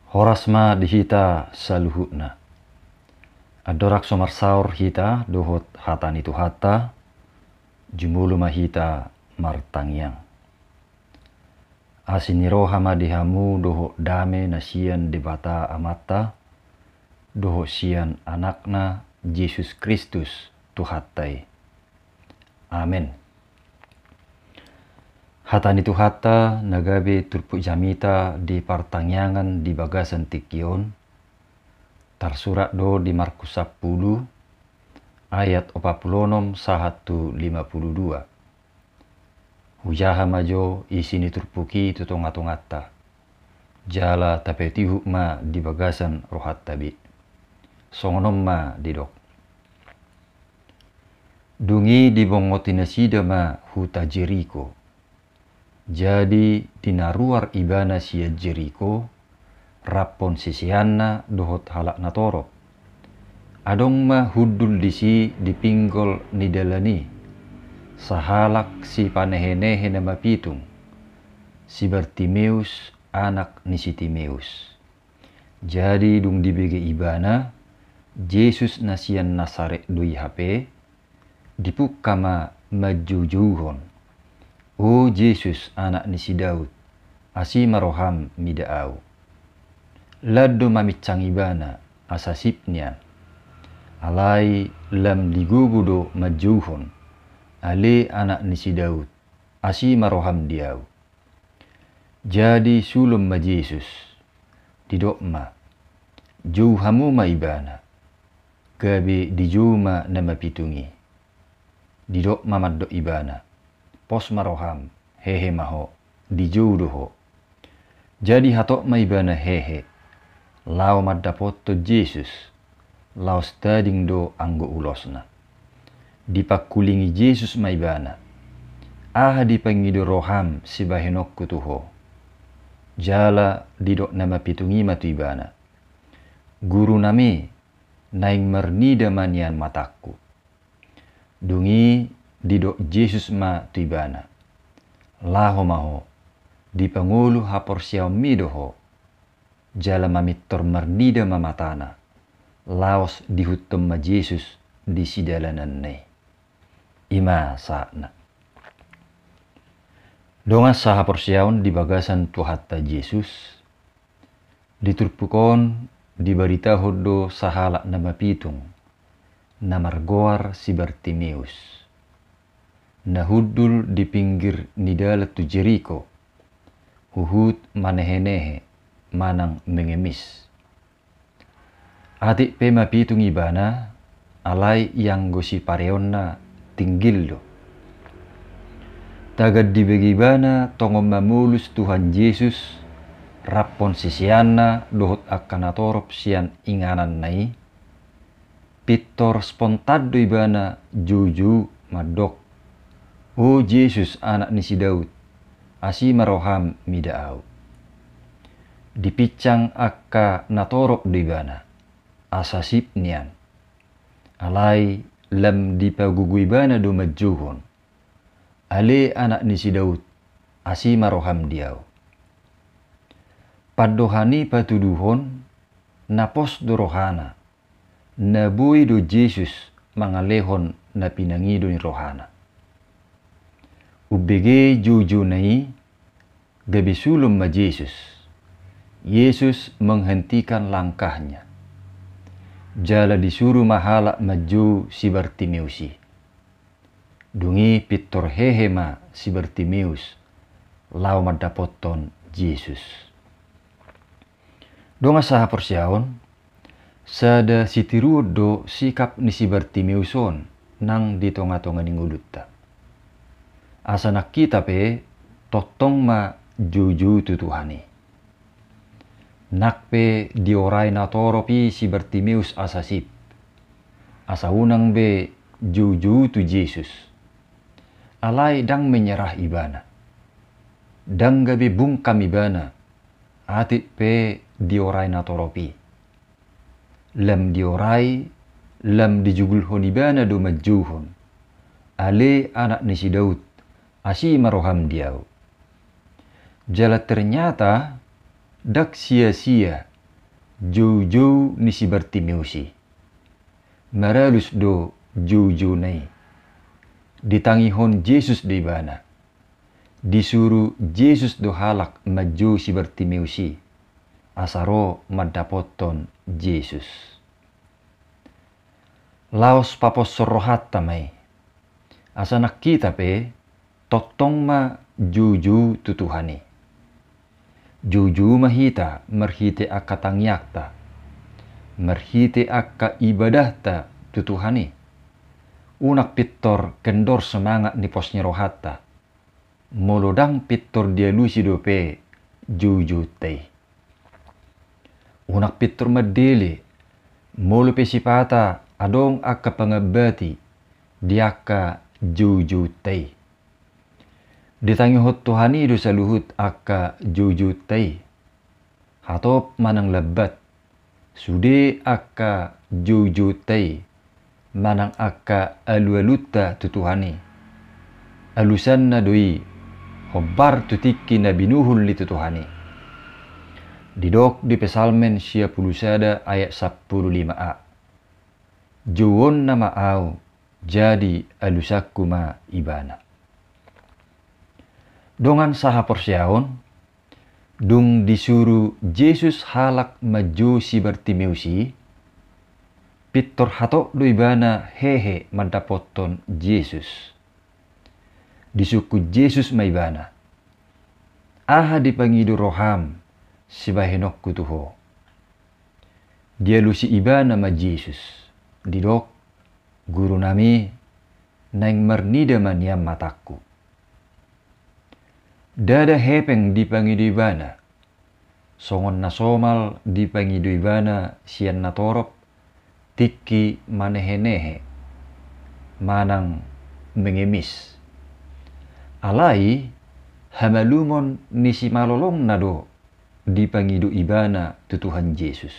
Horasma dihita saluhutna. Adorak somar saur hita dohot hatan itu hata, jumulu mahita martangyang. Asiniroha madihamu doho dame nasian debata amata, doho sian anakna Yesus Kristus tuhatai. Amin. Hatan itu hata nagabe turpu jamita di partangyangan di bagasan tikion, tarsurat do di Markus 10 ayat 46 sahatu 52. Hujaha majo isini turpuki tutongatongata, jala tapetihu ma di bagasan rohat tabi, songonom ma didok. Dungi di bongotina sida ma huta Jeriko. Jadi dinaruar ibana sia Jeriko, rapon sisianna dohot halak natoro. Adong ma hudul disi dipinggol nidalani, sahalak si panehenehe nama pitung, si Bartimeus anak ni si Timeus. Jadi dung dibege ibana, Yesus nasian Nasaret doi hape, dipuk kama majujuhon. O Yesus anak ni si Daud, asi maroham midaau. Laddo mamicang ibana asasipnian, alai lam digubudo majuhon, ale anak ni si Daud, asi maroham diau. Jadi sulum ma Yesus, didokma, jauhamu ma ibana, gabe dijuma nama pitungi, didokma maddo ibana. Pos maroham, hehe maho, dijuduho. Jadi hatok maibana hehe, lau madapoto Yesus, lau stading do anggo ulosna. Dipakulingi Yesus maibana, dipangido roham si bahenok kutuho. Jala didok nama pitungi matu ibana. Guru nami, naing mernida manian mataku. Dungi didok Yesus ma tuibana. Laho maho, di pangulu hapor siaw midoho, jala mamitor mernida mamatana, laos dihutum ma Yesus di sidalanan ne. Ima saatna. Donga sa hapor siawn di bagasan tuhatta Yesus, diturpukon di barita hodo sahalak nama pitung, namargoar si Bartimeus. Nahudul di pinggir nidalat tu Jeriko, huhut manehenehe, manang mengemis. Atik pe mapitung ibana, alai yang gosi pareonna tinggildo. Tagad di begibana tongom mamulus Tuhan Yesus, rapon sisiana dohot akanatorop sian inganan nai, pitor spontado ibana juju madok. O Yesus anak ni si Daud, asi maroham midaau. Dipicang akka natorok dibana, asasipnian. Alai lam dipaguguibana do majuhon. Ale anak ni si Daud, asi maroham diau. Padohani patuduhon, napos do rohana, nabui do Yesus mangalehon na pinangido ni rohana. Ubege juju nai, gabi sulum ma Yesus. Yesus menghentikan langkahnya. Jala disuruh mahala maju si Bartimeusi. Dungi pitor hehema si Bartimeus, lau madapoton Yesus. Donga saha persiaon, sada sitiru do sikap ni si Bartimeuson nang di tonga-tonga ningulutta. Asanak kita pe totong ma juju tutuhani. Nak pe diorai natoro pi si Bartimeus asasip. Asa unang be juju tu Yesus. Alai dang menyerah ibana. Dang gabe bungkam ibana. Atit pe diorai natoro pi. Lam diorai, lam dijugul honibana do majuhon. Ale anak ni si Daud, asi maroham diau. Jala ternyata dak sia-sia Jojo ni si Bartimeusi. Maralus do jojo nai. Ditangihon Yesus di bana. Disuruh Yesus do halak maju si Bartimeusi. Asaro madapoton Yesus. Laos papos sorohat tamai. Asa nakita pe totong ma jojo tutuhani. Juju mahita merhite akka tangyakta, merhite akka ibadahta tutuhani. Unak pittor kendor semangat ni posnya rohatta, molodang pittor dia lusi dope juju tei. Unak pittor medele, molo pesipata adong akka pangabati, diaka juju tei. Ditangi hot Tuhani do sa luhut akka jujutay. Hatop manang labat. Sude akka jujutay. Manang akka alu-aluta tutuhani. Alusan na doi. Hobar tutiki na binuhul li tutuhani. Didok di pesalmen siya pulusada ayat 15a. Juwon na maaw. Jadi alusaku ma ibana. Dongan saha porsiaon, dung disuruh Yesus halak maju si Bartimeusi, pittor hatok do ibana hehe mandapoton Yesus. Disuku Yesus maibana. Aha dipangidu roham si bahenok kutuho. Dia lusi ibana ma Yesus. Didok guru nami naing mernida maniam mataku. Dada hepeng dipangidu ibana. Songon na somal dipangidu ibana sian na torop. Tiki manehenehe. Manang mengemis. Alai hamalumon nisi malolong nado dipangidu ibana tutuhan Yesus.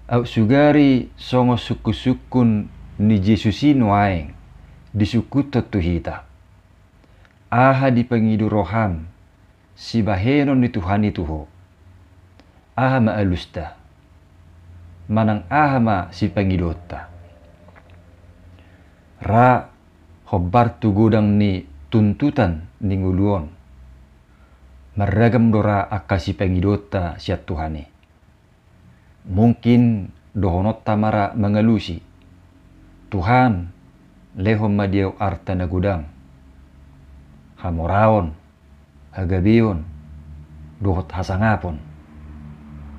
Au sugari songo suku-sukun ni Yesusino aeng disuku tuhita. Aha dipangidu roham, si bahenon ni Tuhan ituho. Aha maalusta, manang aha ma si pangidota. Ra hobar tu godang ni tuntutan ni nguluon. Maragam dora akka si pangidota siat Tuhani. Mungkin dohonot tamara mengalusi. Tuhan lehom madiaw arta na gudang. Hamoraon, hagabion, dohot hasangapon.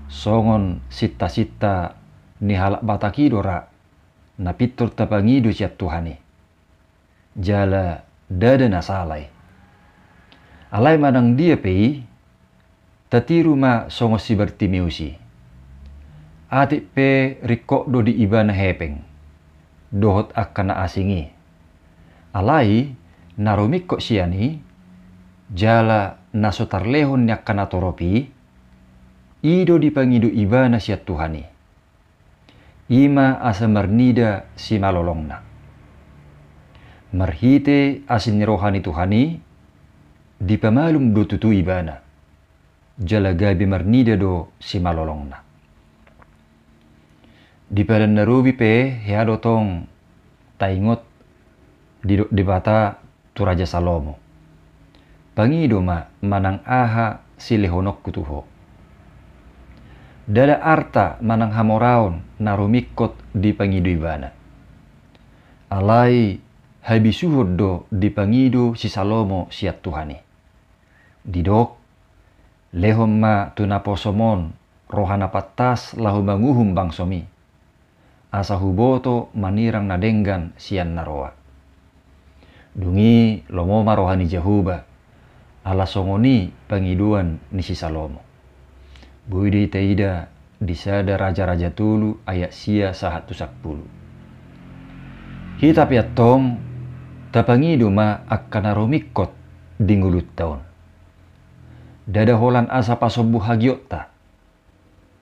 Songon sita-sita ni halak batakidora na pitur tapangidu siat Tuhani. Jala dada nasalay. Alay manang dia pei, tatiru ma songo si Bartimeusi. Atik pe rikok do di ibana hepeng, dohot akana asingi. Alai narumik kok siani, jala nasotarlehon nya kana toropi, ido dipangidu ibana siat Tuhani. Ima asa marnida si malolongna. Marhite asin rohani Tuhani, dipamalum do tutu ibana. Jala gabi marnida do si malolongna. Dipadan narubi pe heado tong taingot di bata tu Raja Salomo. Pangido ma manang aha silehonok kutuho. Dada arta manang hamoraon narumikot di pangido ibana. Alai habisuhod do di pangido si Salomo siat Tuhani. Didok lehom ma tunaposomon rohana patas lahu banguhum bangsomi. Asa huboto manirang nadenggan sian naroa. Dungi lomoma rohani Jehuba, ala songoni pangiduan ni si Salomo. Budi taida disada raja-raja tulu ayat sia 110. Hita piatong tapangidu ma akkana romikot dingulut taon. Dada holan asa pasobu hagiota,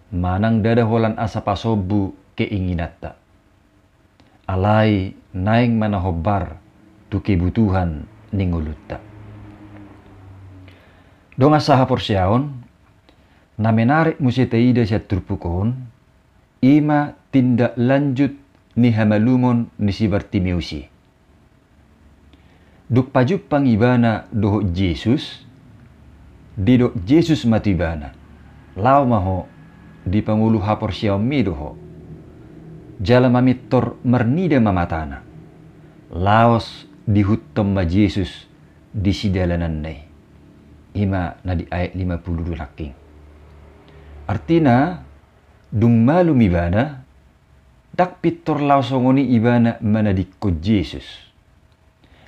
manang dada holan asa pasobu keinginata. Alai naing mana hobar tu kebutuhan ningulutta. Donga saha porsiaon, Na menarik musitaida siya turpukon, ima tindak lanjut ni hamalumon ni si Bartimeusi. Duk pajuk pangibana doho Jesus, di do Jesus matibana, lau maho di pangulu hapor siyaumi doho, jala mamitor mernida mamatana, laos di hutom ma Jesus di sidalanan nai. Ima na di ayat 52 laking. Artina, dung malum ibana, dak pitor lau songoni ibana manadikko Jesus.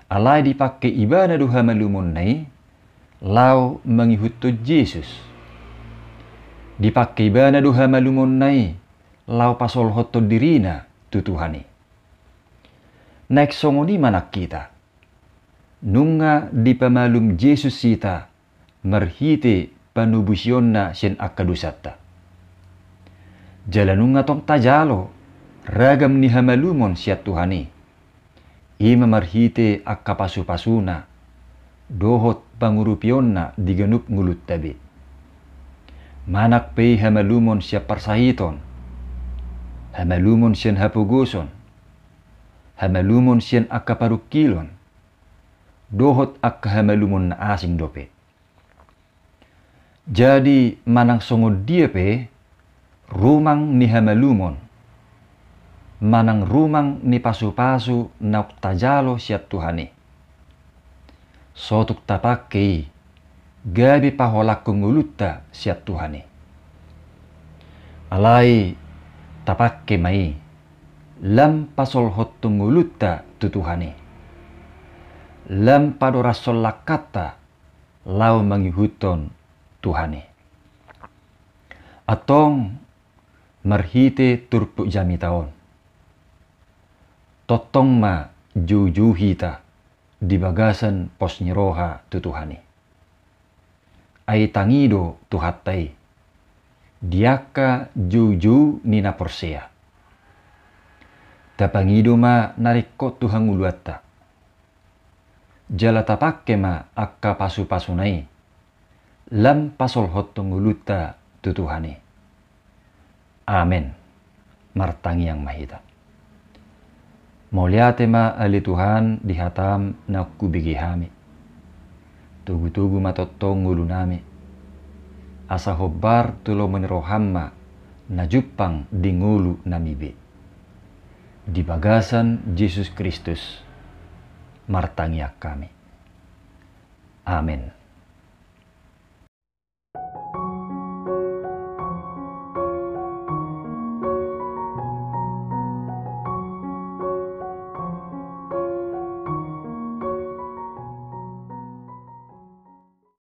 Alai dipakai ibana duha malumon nai, lau mangihutto Jesus. Dipakai ibana duha malumon nai, lau pasol hoto dirina tutuhani. Naik songoni manak kita. Nunga di pamalum Jesus sita, marhite panubusionna sen akadusata. Jalanunga tong tajalo, ragam ni hamalumon siat Tuhani. Ima marhite akka pasu-pasuna, dohot pangurupionna digenup ngulut tabi. Manak pei hamalumon siap parsahiton, hamalumon sian hapuguson, hamalumon sian akka parukilon, dohot akka hamalumon na asing dope. Jadi manang songod dia pe, rumang ni hamalumon, manang rumang ni pasu-pasu nauk tajalo siat Tuhani. Sotuk tapakei, gabi paholak kungulutta siat Tuhani. Alai tapakke mai, lam pasol hottu ngulutta tu Tuhani. Lam padorasol lakata, lau mangihuton Tuhani. Atong marhite turpu jami taon. Totong ma jujuhita di bagasan pos nyiroha tu Tuhani. Ai tangido tuhatai. Diaka juju nina porsea. Tapangido ma narikko Tuhan uluatta. Jala tapakke ma akka pasu-pasunai. Lam pasol hotong ulutta tu Tuhani. Amen. Martangi yang mahita. Mauliate ma ali Tuhan dihatam na kubigihami. Tugu-tugu matotong ngulu nami. Asa hobar tulo menirohamma na jupang di ngulu namibi. Di bagasan Yesus Kristus martangiak kami. Amin.